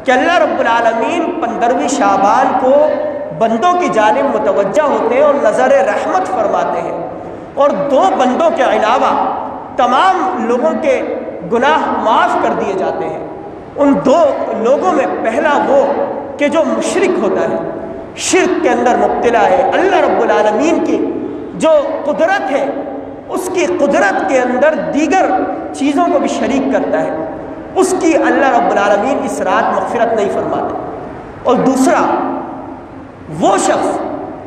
کہ اللہ رب العالمین 15ویں شعبان کو بندوں کی جانب متوجہ ہوتے ہیں اور نظر رحمت فرماتے ہیں، اور 2 بندوں کے علاوہ تمام لوگوں کے گناہ معاف کر دیے جاتے ہیں۔ ان 2 لوگوں میں پہلا وہ کہ جو مشرک ہوتا ہے، شرک کے اندر مبتلا ہے، اللہ رب العالمین کی جو قدرت ہے اس کی قدرت کے اندر دیگر چیزوں کو بھی شریک کرتا ہے، اس کی اللہ رب العالمین اس رات مغفرت نہیں فرماتے۔ اور دوسرا وہ شخص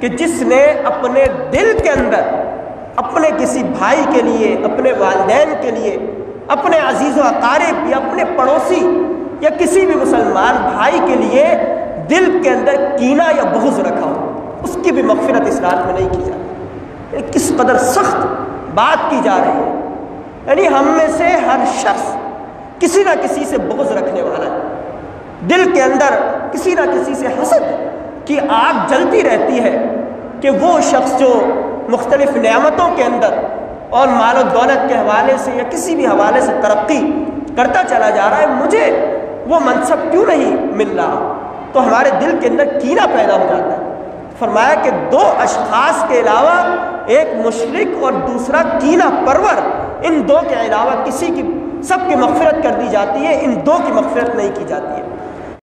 کہ جس نے اپنے دل کے اندر اپنے کسی بھائی کے لیے، اپنے والدین کے لیے، اپنے عزیز و اقارب یا اپنے پڑوسی یا کسی بھی مسلمان بھائی کے لیے دل کے اندر کینہ یا بغض رکھا ہو، اس کی بھی مغفرت اس رات میں نہیں کی جاتی۔ کس قدر سخت بات کی جا رہی ہے، یعنی ہم میں سے ہر شخص کسی نہ کسی سے بغض رکھنے والا ہے، دل کے اندر کسی نہ کسی سے حسد کی آگ جلتی رہتی ہے کہ وہ شخص جو مختلف نعمتوں کے اندر اور مال و دولت کے حوالے سے یا کسی بھی حوالے سے ترقی کرتا چلا جا رہا ہے، مجھے وہ منصب کیوں نہیں مل رہا، تو ہمارے دل کے اندر کینہ پیدا ہو جاتا ہے۔ فرمایا کہ 2 اشخاص کے علاوہ، ایک مشرک اور دوسرا کینہ پرور، ان 2 کے علاوہ کسی کی سب کی مغفرت کر دی جاتی ہے، ان 2 کی مغفرت نہیں کی جاتی ہے۔